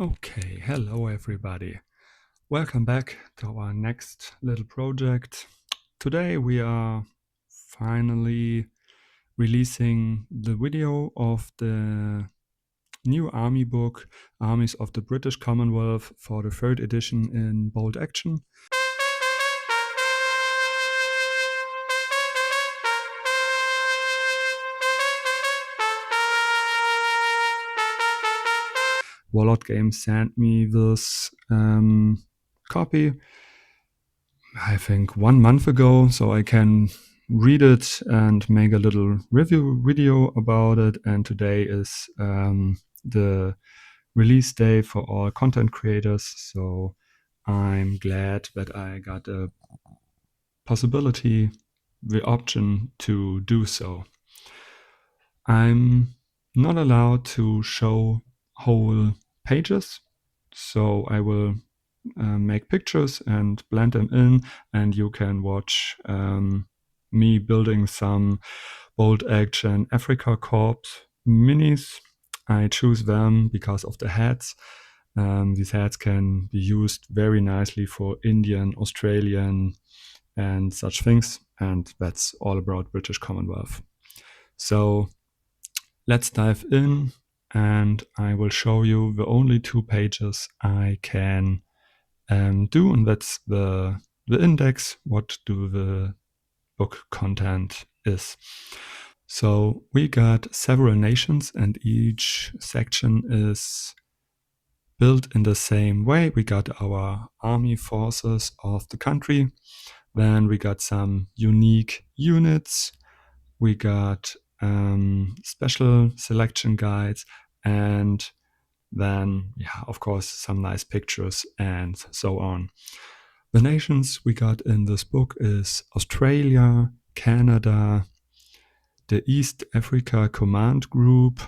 Okay, hello everybody. Welcome back to our next little project. Today we are finally releasing the video of the new army book, Armies of the British Commonwealth, for the third edition in bold action. Warlord Games sent me this copy, I think 1 month ago, so I can read it and make a little review video about it. And today is the release day for all content creators, so I'm glad that I got a possibility, the option to do so. I'm not allowed to show whole pages, so I will make pictures and blend them in, and you can watch me building some bold action Africa Corps minis. I choose them because of the hats. These hats can be used very nicely for Indian, Australian, and such things, and that's all about British Commonwealth. So let's dive in, and I will show you the only 2 pages I can do, and that's the index, what do the book content is. So we got several nations, and each section is built in the same way. We got our army forces of the country, then we got some unique units, we got special selection guides, and then, of course, some nice pictures and so on. The nations we got in this book is Australia, Canada, the East Africa Command Group,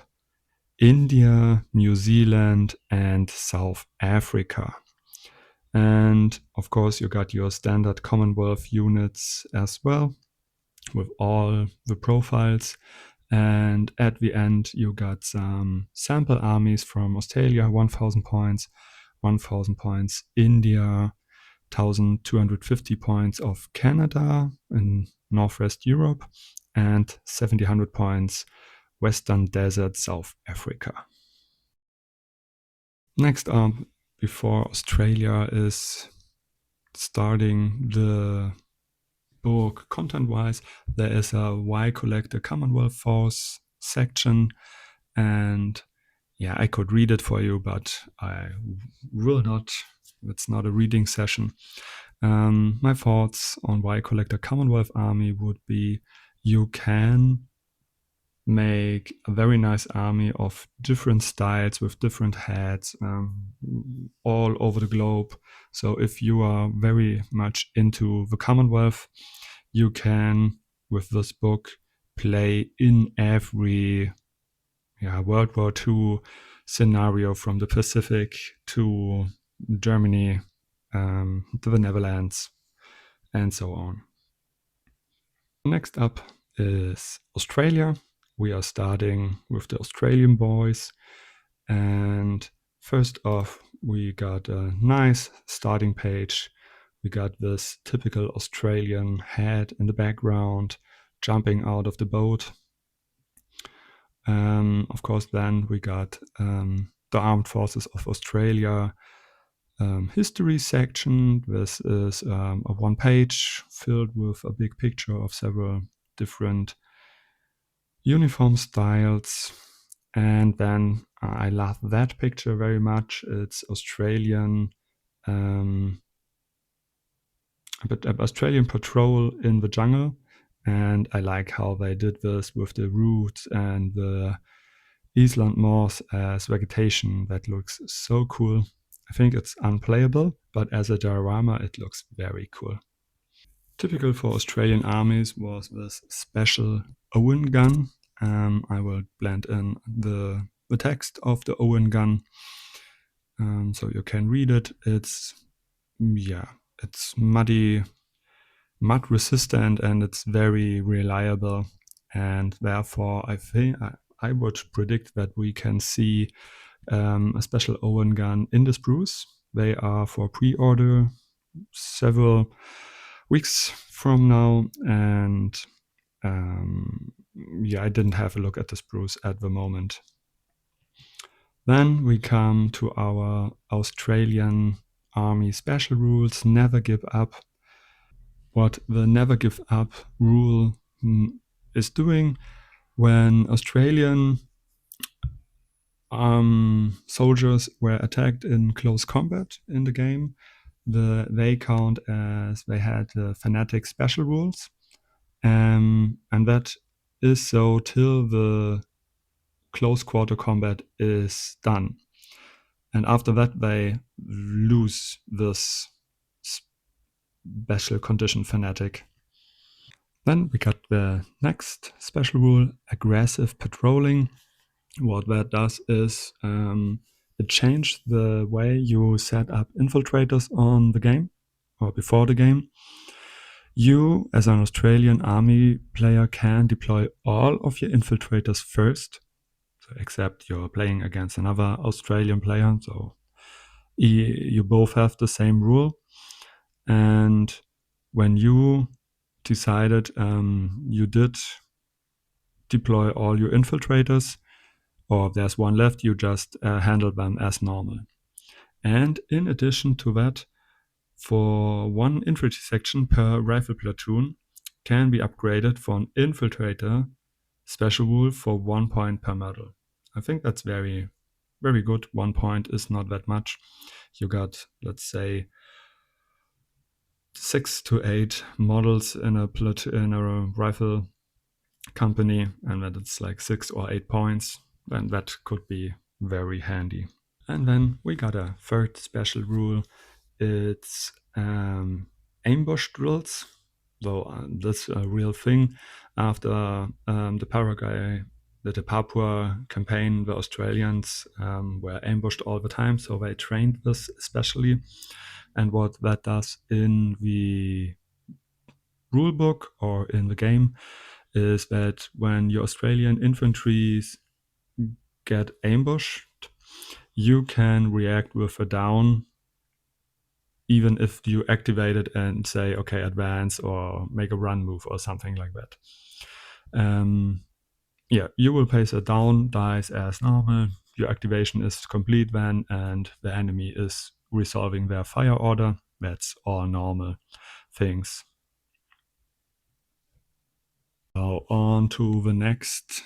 India, New Zealand, and South Africa. And of course, you got your standard Commonwealth units as well, with all the profiles. And at the end, you got some sample armies from Australia, 1,000 points, 1,000 points, India, 1,250 points of Canada in Northwest Europe, and 1,700 points Western Desert, South Africa. Next up, before Australia is starting the book content-wise, there is a Why Collect a Commonwealth Force section, and I could read it for you, but I will not. It's not a reading session. My thoughts on why collect a Commonwealth army would be: you can make a very nice army of different styles with different heads all over the globe. So if you are very much into the Commonwealth, you can, with this book, play in every World War II scenario, from the Pacific to Germany, to the Netherlands, and so on. Next up is Australia. We are starting with the Australian boys, and first off, we got a nice starting page. We got this typical Australian head in the background jumping out of the boat. Of course, then we got the Armed Forces of Australia history section. This is a 1 page filled with a big picture of several different uniform styles. And then I love that picture very much. It's Australian Australian patrol in the jungle, and I like how they did this with the roots and the Eastland moss as vegetation. That looks so cool. I think it's unplayable, but as a diorama it looks very cool. Typical for Australian armies was this special Owen gun. I will blend in the text of the Owen gun so you can read it. It's mud resistant, and it's very reliable, and therefore I think I would predict that we can see a special Owen gun in the sprues. They are for pre-order several weeks from now, and yeah, I didn't have a look at the sprues at the moment. Then we come to our Australian Army special rules, never give up. What the never give up rule is doing when Australian soldiers were attacked in close combat in the game, they count as they had fanatic special rules, and that is so till the close quarter combat is done. And after that, they lose this special condition fanatic. Then we got the next special rule, aggressive patrolling. What that does is it changed the way you set up infiltrators on the game or before the game. You, as an Australian Army player, can deploy all of your infiltrators first, so except you're playing against another Australian player, so you both have the same rule. And when you decided you did deploy all your infiltrators, or there's one left, you just handle them as normal. And in addition to that, for one infantry section per rifle platoon can be upgraded for an infiltrator special rule for 1 point per model. I think that's very, very good. 1 point is not that much. You got, let's say, 6 to 8 models in a rifle company, and that it's like 6 or 8 points, then that could be very handy. And then we got a third special rule. It's ambush drills. So that's a real thing. After the Papua campaign, the Australians were ambushed all the time, so they trained this especially. And what that does in the rulebook or in the game is that when your Australian infantry get ambushed, you can react with a down, even if you activate it and say, okay, advance or make a run move or something like that. Yeah, you will place a down dice as normal. Your activation is complete then, and the enemy is resolving their fire order. That's all normal things. Now on to the next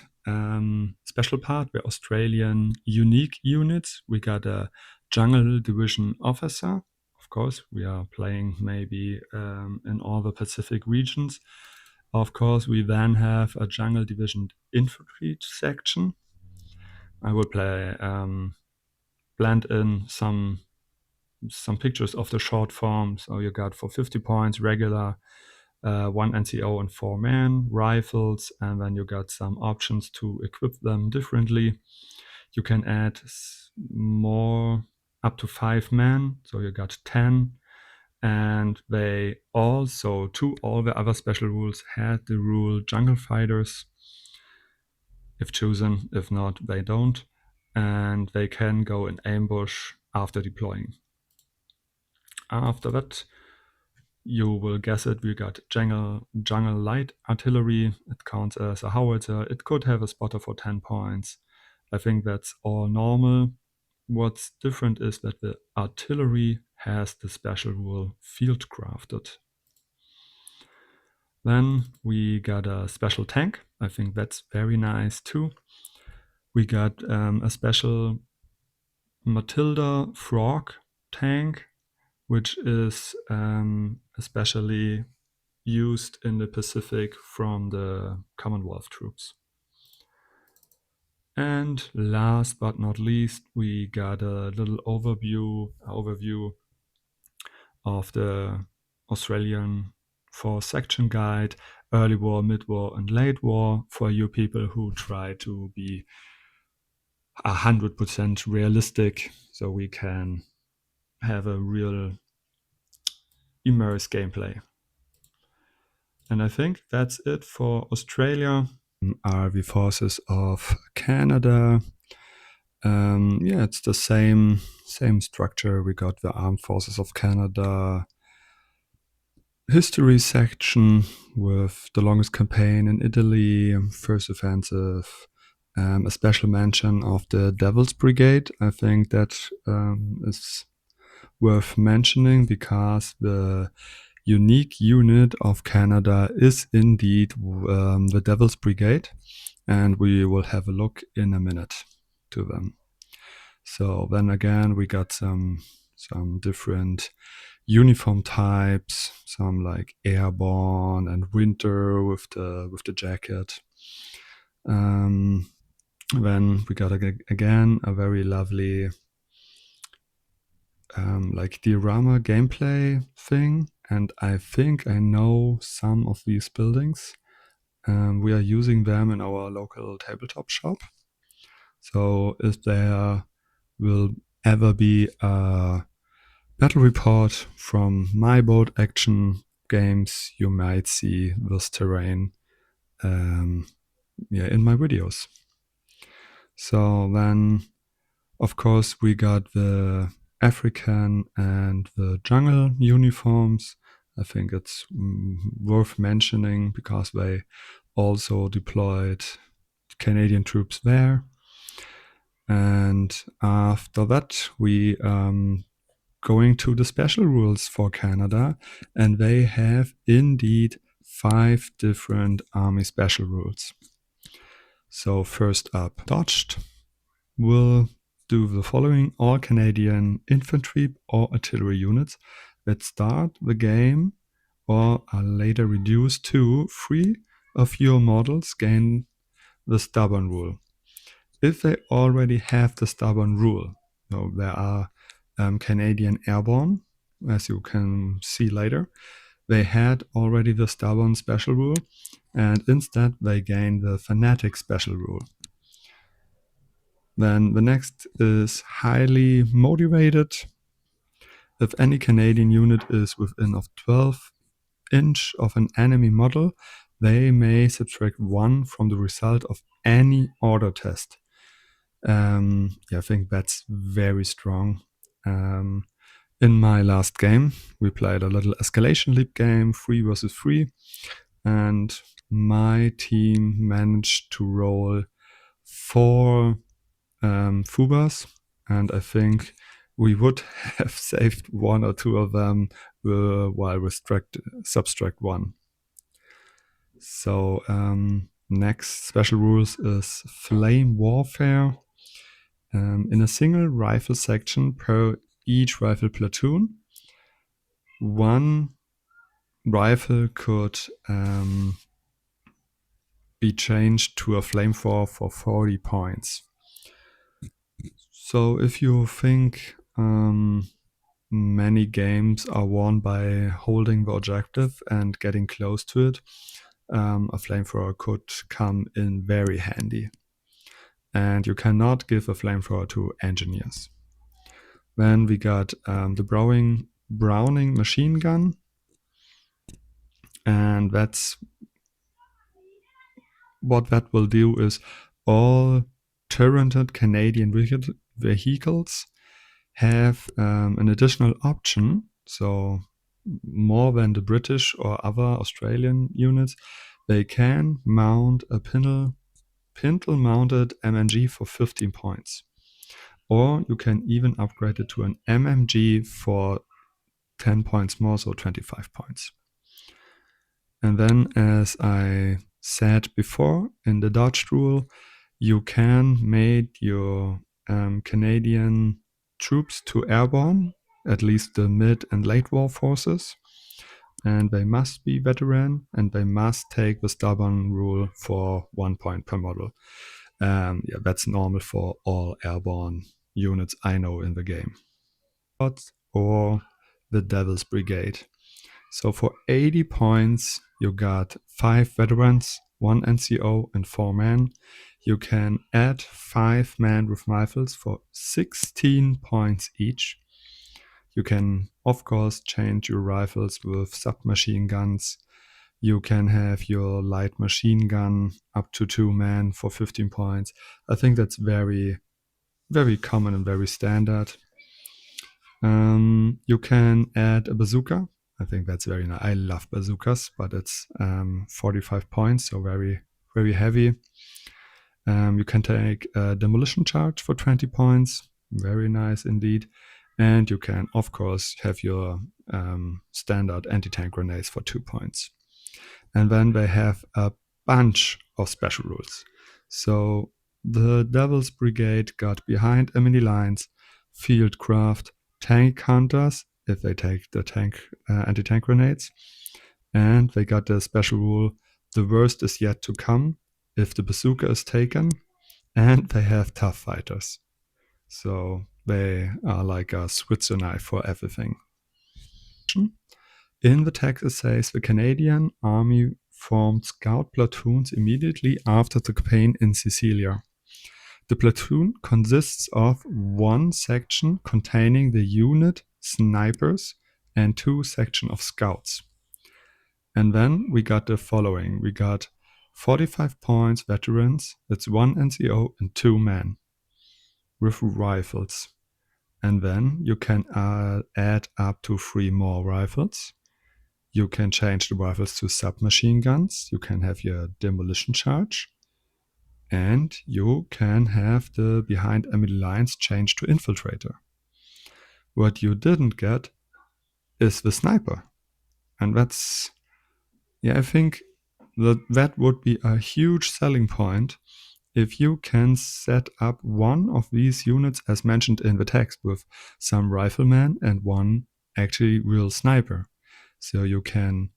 special part, the Australian unique units. We got a jungle division officer. Of course, we are playing maybe in all the Pacific regions. Of course, we then have a jungle division infantry section. I will play blend in some pictures of the short form. So you got for 50 points regular, 1 NCO and 4 men, rifles, and then you got some options to equip them differently. You can add more, up to 5 men, so you got 10. And they also, to all the other special rules, had the rule jungle fighters, if chosen. If not, they don't. And they can go in ambush after deploying. After that, you will guess it, we got jungle light artillery. It counts as a howitzer. It could have a spotter for 10 points. I think that's all normal. What's different is that the artillery has the special rule field crafted. Then we got a special tank. I think that's very nice too. We got a special Matilda frog tank, which is especially used in the Pacific from the Commonwealth troops. And last but not least, we got a little overview of the Australian 4-section guide, early war, mid-war, and late war, for you people who try to be 100% realistic, so we can have a real immersed gameplay. And I think that's it for Australia. Are the forces of Canada, Yeah, it's the same structure. We got the Armed Forces of Canada history section with the longest campaign in Italy, first offensive, a special mention of the Devil's Brigade. I think that is worth mentioning because the unique unit of Canada is indeed the Devil's Brigade, and we will have a look in a minute to them. So then again, we got some different uniform types, some like airborne and winter with the jacket. Then we got again a very lovely like diorama gameplay thing, and I think I know some of these buildings. We are using them in our local tabletop shop. So if there will ever be a battle report from my board action games, you might see this terrain in my videos. So then, of course, we got the African and the jungle uniforms. I think it's worth mentioning because they also deployed Canadian troops there. And after that, we going to the special rules for Canada, and they have indeed 5 different army special rules. So first up, dodged will do the following: all Canadian infantry or artillery units that start the game or are later reduced to 3 or fewer models gain the stubborn rule. If they already have the stubborn rule, so there are Canadian airborne, as you can see later, they had already the stubborn special rule, and instead they gain the fanatic special rule. Then the next is highly motivated. If any Canadian unit is within of 12 inch of an enemy model, they may subtract 1 from the result of any order test. I think that's very strong. In my last game, we played a little escalation leap game, 3 versus 3, and my team managed to roll 4 Fubas, and I think we would have saved 1 or 2 of them while we subtract 1. So next special rules is flame warfare. In a single rifle section per each rifle platoon, 1 rifle could be changed to a flamethrower for 40 points. So if you think many games are won by holding the objective and getting close to it, a flamethrower could come in very handy. And you cannot give a flamethrower to engineers. Then we got the Browning machine gun, and that's what that will do is all turreted Canadian vehicles have an additional option. So more than the British or other Australian units, they can mount a pintle-mounted MMG for 15 points. Or you can even upgrade it to an MMG for 10 points more, so 25 points. And then, as I said before, in the dodged rule, you can make your Canadian troops to airborne, at least the mid and late war forces. And they must be veteran, and they must take the stubborn rule for 1 point per model. That's normal for all airborne units I know in the game. Or the Devil's Brigade. So for 80 points, you got 5 veterans, 1 NCO, and 4 men. You can add 5 men with rifles for 16 points each. You can, of course, change your rifles with submachine guns. You can have your light machine gun up to 2 men for 15 points. I think that's very very common and very standard. You can add a bazooka. I think that's very nice. I love bazookas, but it's 45 points, so very, very heavy. You can take a demolition charge for 20 points. Very nice indeed. And you can, of course, have your standard anti-tank grenades for 2 points. And then they have a bunch of special rules. So the Devil's Brigade got behind enemy lines, field craft, tank hunters, if they take the tank anti-tank grenades. And they got the special rule, the worst is yet to come, if the bazooka is taken. And they have tough fighters. So they are like a Switzer knife for everything. In the text it says the Canadian Army formed scout platoons immediately after the campaign in Sicilia. The platoon consists of one section containing the unit snipers and two sections of scouts. And then we got the following. We got 45 points veterans, that's one NCO and 2 men with rifles. And then you can add up to 3 more rifles. You can change the rifles to submachine guns. You can have your demolition charge. And you can have the behind enemy lines changed to infiltrator. What you didn't get is the sniper. And that's, I think that would be a huge selling point if you can set up one of these units as mentioned in the text with some rifleman and one actually real sniper. So you can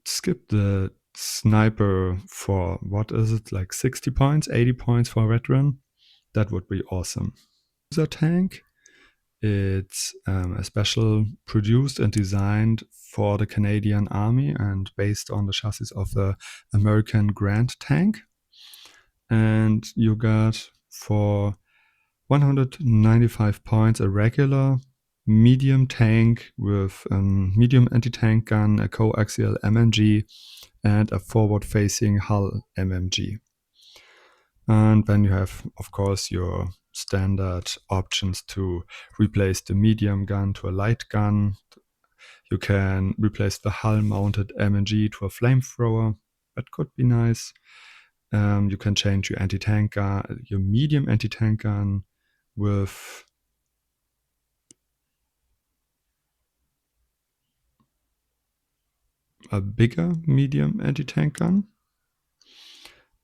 skip the sniper for, what is it, like 60 points, 80 points for a veteran. That would be awesome. User tank, it's a special produced and designed for the Canadian Army and based on the chassis of the American Grand tank. And you got for 195 points a regular medium tank with a medium anti-tank gun, a coaxial MMG, and a forward-facing hull MMG. And then you have, of course, your standard options to replace the medium gun to a light gun. You can replace the hull-mounted MMG to a flamethrower. That could be nice. You can change your anti-tank gun, your medium anti-tank gun with a bigger medium anti-tank gun.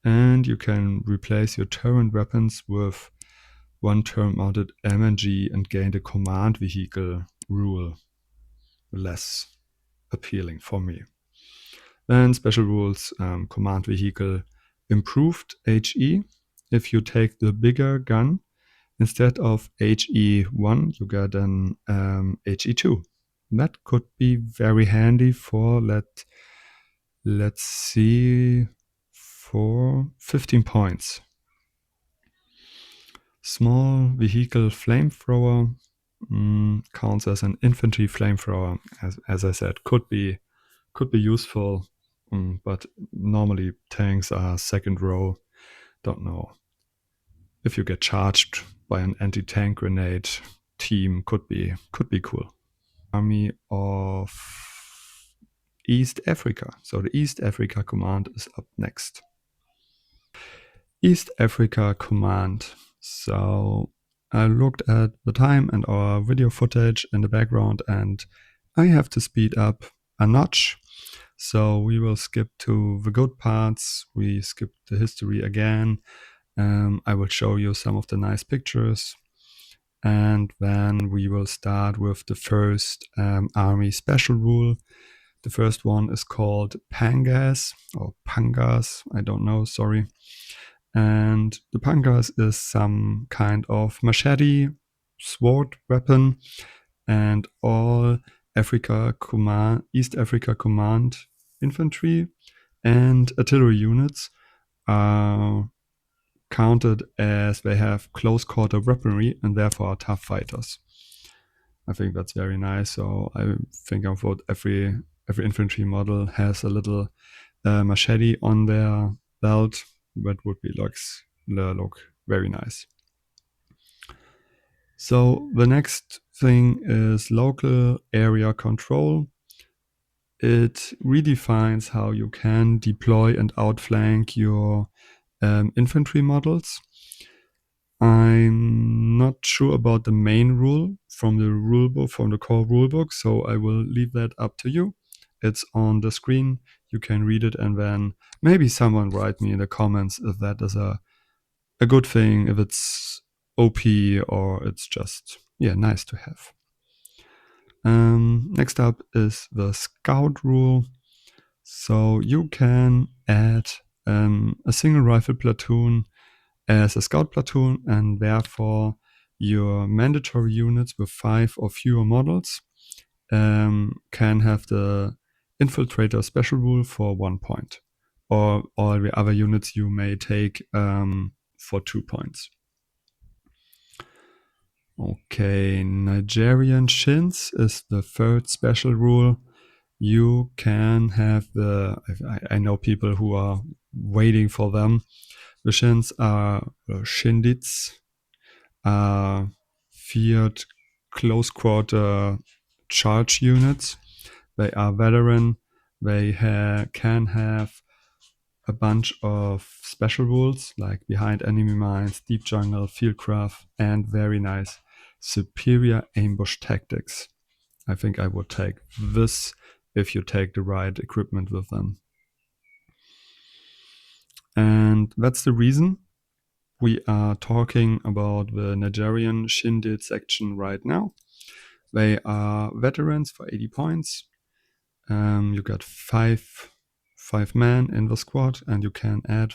And you can replace your turret weapons with one turret-mounted MNG and gain the command vehicle rule. Less appealing for me. Then special rules, command vehicle improved HE. If you take the bigger gun, instead of HE1, you get an HE2. That could be very handy for, let's see, for 15 points. Small vehicle flamethrower counts as an infantry flamethrower. As I said, could be useful, but normally tanks are second row. Don't know. If you get charged by an anti-tank grenade team, could be cool. Army of East Africa. So the East Africa Command is up next. East Africa Command. So I looked at the time and our video footage in the background, and I have to speed up a notch. So we will skip to the good parts. We skip the history again. I will show you some of the nice pictures. And then we will start with the first army special rule. The first one is called Pangas or Pangas. I don't know, sorry. And the Pangas is some kind of machete, sword weapon, and all East Africa Command infantry and artillery units are counted as they have close quarter weaponry and therefore are tough fighters. I think that's very nice. So I think I thought every infantry model has a little machete on their belt. That would be look very nice. So the next thing is local area control. It redefines how you can deploy and outflank your infantry models. I'm not sure about the main rule from the rulebook, from the core rulebook, so I will leave that up to you. It's on the screen. You can read it, and then maybe someone write me in the comments if that is a good thing, if it's OP or it's just nice to have. Next up is the scout rule. So you can add a single rifle platoon as a scout platoon, and therefore your mandatory units with 5 or fewer models can have the infiltrator special rule for 1 point, or all the other units you may take for 2 points. Okay, Nigerian shins is the third special rule. You can have I know people who are waiting for them. The shins are shindits, feared close quarter charge units. They are veteran. They can have a bunch of special rules like behind enemy mines, deep jungle, fieldcraft, and very nice superior ambush tactics. I think I would take this if you take the right equipment with them. And that's the reason we are talking about the Nigerian Shindid section right now. They are veterans for 80 points. You got five men in the squad, and you can add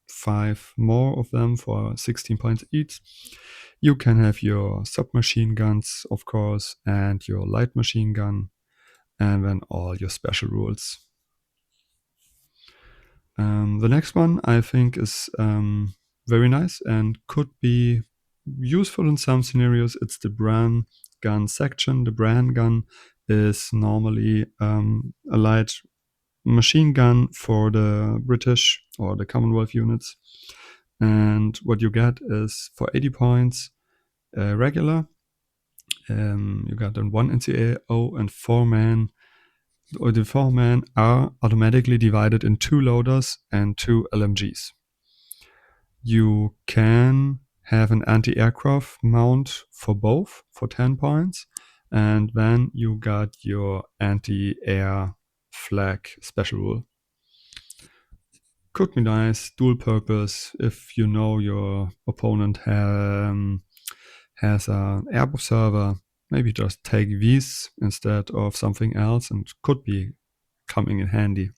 5 more of them for 16 points each. You can have your submachine guns, of course, and your light machine gun, and then all your special rules. The next one I think is very nice and could be useful in some scenarios. It's the Bran gun section. The Bran gun is normally a light machine gun for the British or the Commonwealth units. And what you get is for 80 points regular. You got then 1 NCAO and 4 men. Or the 4 men are automatically divided in 2 loaders and 2 LMGs. You can have an anti-aircraft mount for both for 10 points, and then you got your anti-air flag special rule. Could be nice, dual purpose, if you know your opponent has an air observer. Maybe just take these instead of something else, and could be coming in handy.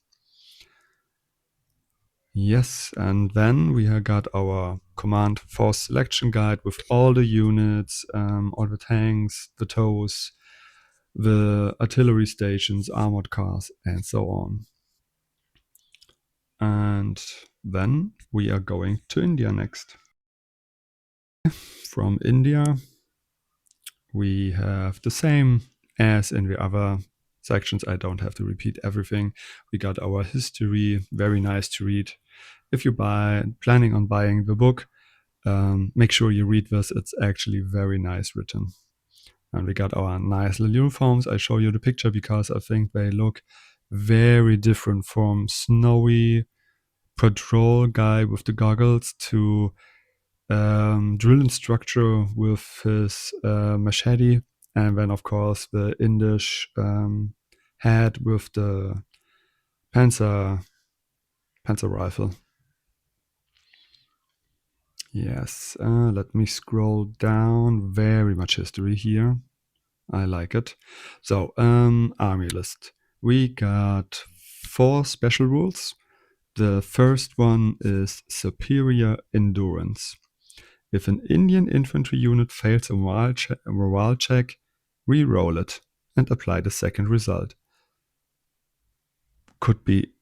Yes, and then we have got our command force selection guide with all the units, all the tanks, the TOWs, the artillery stations, armored cars, and so on. And then we are going to India next. From India, we have the same as in the other sections. I don't have to repeat everything. We got our history, very nice to read. If you planning on buying the book, make sure you read this. It's actually very nice written. And we got our nice little uniforms. I show you the picture because I think they look very different, from snowy patrol guy with the goggles to drill instructor with his machete, and then of course the Indish hat with the panzer rifle. Yes, let me scroll down. Very much history here. I like it. So, army list. We got 4 special rules. The first one is superior endurance. If an Indian infantry unit fails a morale check, re-roll it and apply the second result. Could be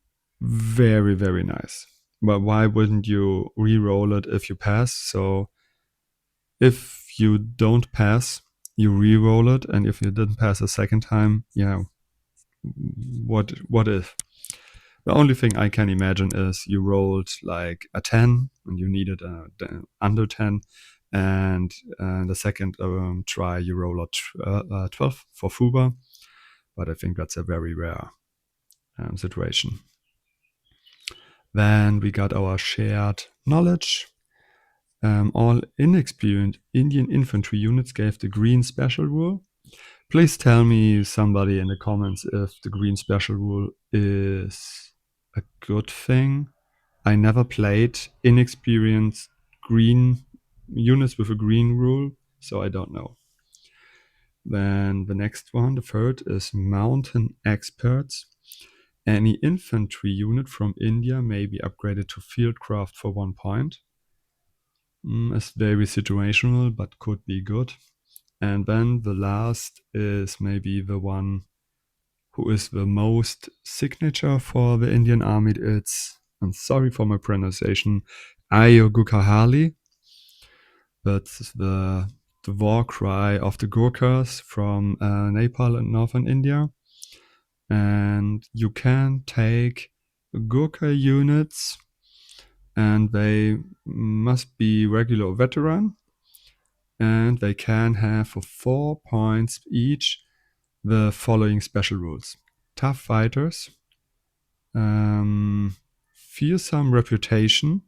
very, very nice. But why wouldn't you re-roll it if you pass? So if you don't pass, you re-roll it, and if you didn't pass a second time, what if? The only thing I can imagine is you rolled like a 10 and you needed under 10, And the second try, you roll a 12 for Fuba, but I think that's a very rare situation. Then we got our shared knowledge. All inexperienced Indian infantry units gave the green special rule. Please tell me, somebody in the comments, if the green special rule is a good thing. I never played inexperienced green units with a green rule, so I don't know. Then the next one, the third, is mountain experts. Any infantry unit from India may be upgraded to fieldcraft for 1 point. It's very situational, but could be good. And then the last is maybe the one who is the most signature for the Indian Army. It's, I'm sorry for my pronunciation, Ayo Gukahali. That's the war cry of the Gurkhas from Nepal and northern India. And you can take Gurkha units, and they must be regular veteran, and they can have for 4 points each the following special rules: tough fighters, fearsome reputation.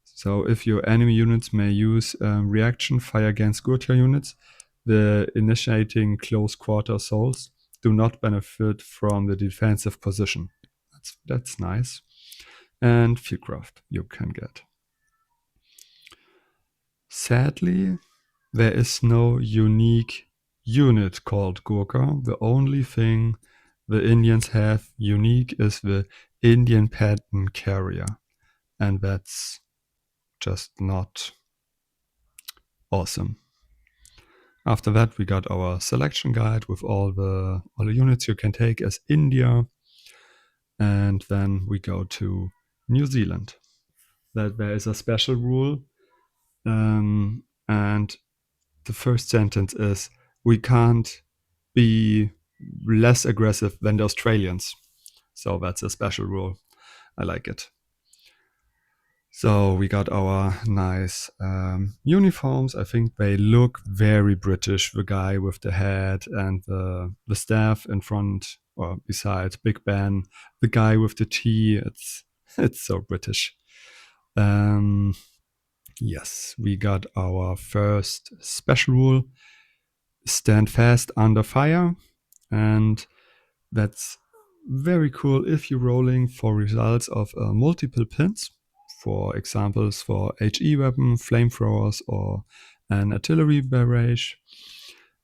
So if your enemy units may use reaction fire against Gurkha units, the initiating close quarter assaults do not benefit from the defensive position. That's nice. And fieldcraft you can get. Sadly, there is no unique unit called Gurkha. The only thing the Indians have unique is the Indian patent carrier. And that's just not awesome. After that, we got our selection guide with all the units you can take as India. And then we go to New Zealand. That there is a special rule. And the first sentence is, we can't be less aggressive than the Australians. So that's a special rule. I like it. So we got our nice uniforms. I think they look very British. The guy with the hat and the staff in front, or besides Big Ben, the guy with the tea. It's so British. Yes, we got our first special rule: stand fast under fire. And that's very cool if you're rolling for results of multiple pins. For examples, for HE weapon, flamethrowers, or an artillery barrage.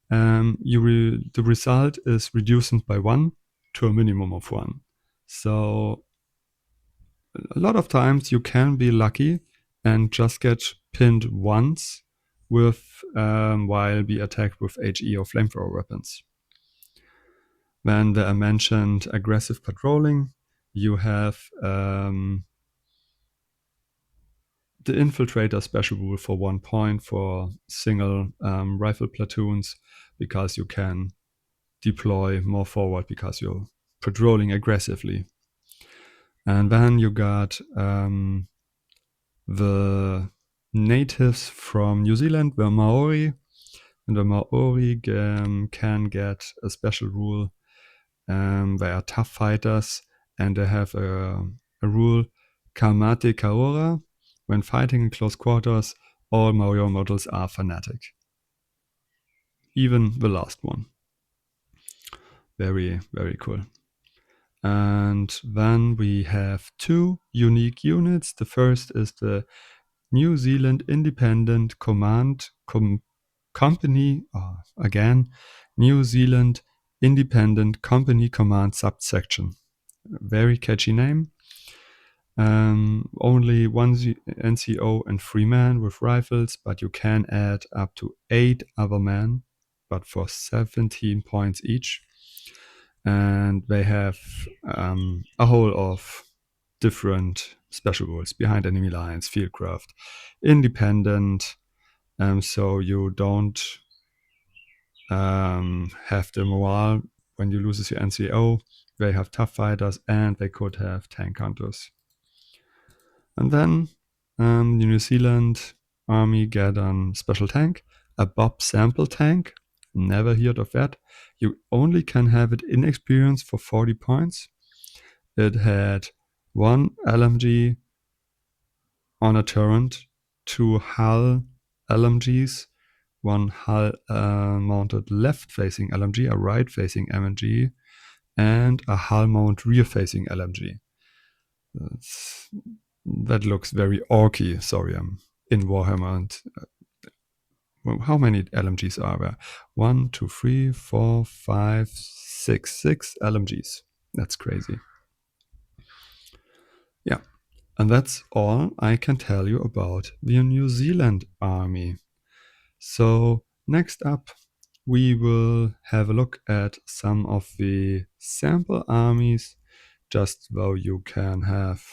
The result is reduced by 1 to a minimum of 1. So a lot of times you can be lucky and just get pinned once with while be attacked with HE or flamethrower weapons. Then the mentioned aggressive patrolling, you have the infiltrator special rule for 1 point for single rifle platoons, because you can deploy more forward because you're patrolling aggressively. And then you got the natives from New Zealand, the Maori. And the Maori can get a special rule. They are tough fighters, and they have a rule, Kamate Kaora. When fighting in close quarters, all Maori models are fanatic. Even the last one. Very, very cool. And then we have 2 unique units. The first is the New Zealand Independent Command Company. Again, New Zealand Independent Company Command Subsection. Very catchy name. Only 1 NCO and 3 men with rifles, but you can add up to 8 other men, but for 17 points each. And they have a whole of different special rules: behind enemy lines, fieldcraft, independent, so you don't have the morale when you lose your NCO. They have tough fighters, and they could have tank hunters. And then New Zealand army get a special tank, a Bob sample tank. Never heard of that. You only can have it in experience for 40 points. It had one LMG on a turret, two Hull LMGs, one Hull mounted left-facing LMG, a right-facing LMG, and a Hull mount rear-facing LMG. That looks very orky. Sorry, I'm in Warhammer. And how many LMGs are there? 1, 2, 3, 4, 5, 6. 6 LMGs. That's crazy. Yeah. And that's all I can tell you about the New Zealand army. So next up, we will have a look at some of the sample armies, just so you can have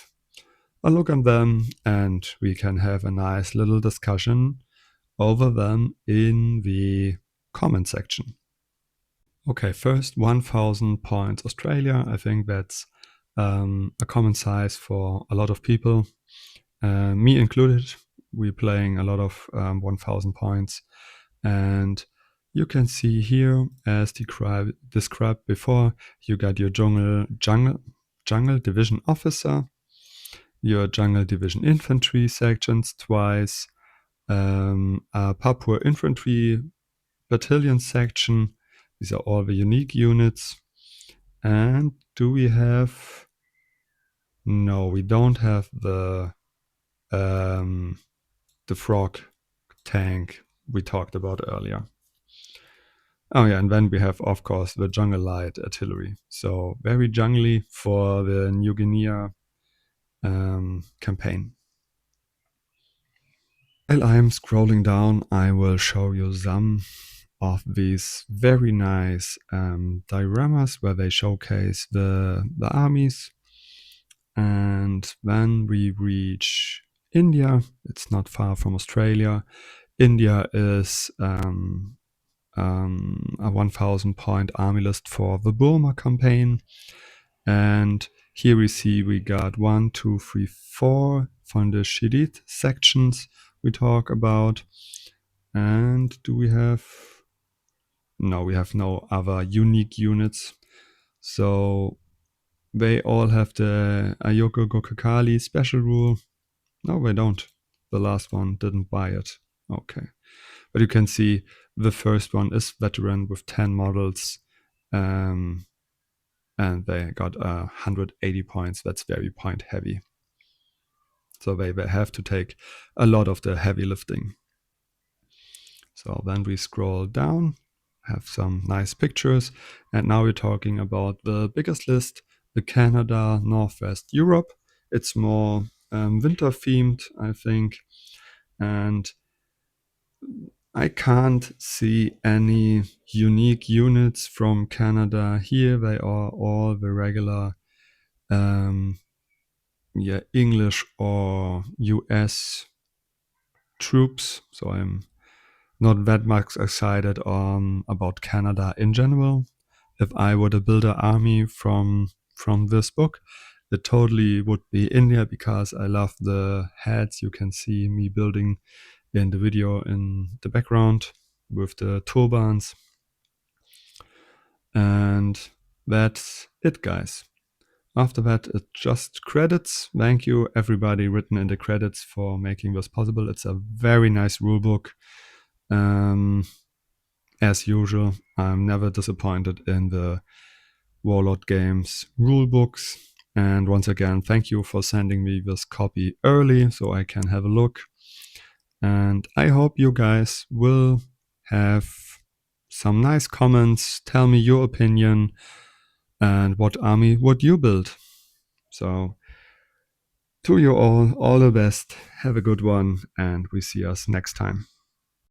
a look at them and we can have a nice little discussion over them in the comment section. Okay, first 1000 points Australia. I think that's a common size for a lot of people, me included. We're playing a lot of 1000 points, and you can see here, as described before, you got your jungle division officer, your jungle division infantry sections twice, a Papua infantry battalion section. These are all the unique units. And do we have... No, we don't have the frog tank we talked about earlier. Oh yeah, and then we have, of course, the jungle light artillery. So very jungly for the New Guinea campaign. While I'm scrolling down, I will show you some of these very nice dioramas where they showcase the armies. And when we reach India, it's not far from Australia. India is a 1000 point army list for the Burma campaign. And here we see we got 1, 2, 3, 4 from the Shidit sections we talk about. And do we have... No, we have no other unique units. So they all have the Ayoko Gokakali special rule. No, they don't. The last one didn't buy it. Okay. But you can see the first one is veteran with 10 models. And they got 180 points. That's very point heavy. So they have to take a lot of the heavy lifting. So then we scroll down, have some nice pictures. And now we're talking about the biggest list, the Canada Northwest Europe. It's more winter themed, I think. And I can't see any unique units from Canada here. They are all the regular English or US troops. So I'm not that much excited about Canada in general. If I were to build an army from this book, it totally would be India, because I love the heads you can see me building in the video in the background with the turbans. And that's it, guys. After that, it's just credits. Thank you, everybody written in the credits, for making this possible. It's a very nice rulebook. As usual, I'm never disappointed in the Warlord Games rulebooks. And once again, thank you for sending me this copy early so I can have a look. And I hope you guys will have some nice comments. Tell me your opinion and what army would you build. So to you all the best. Have a good one, and we see us next time.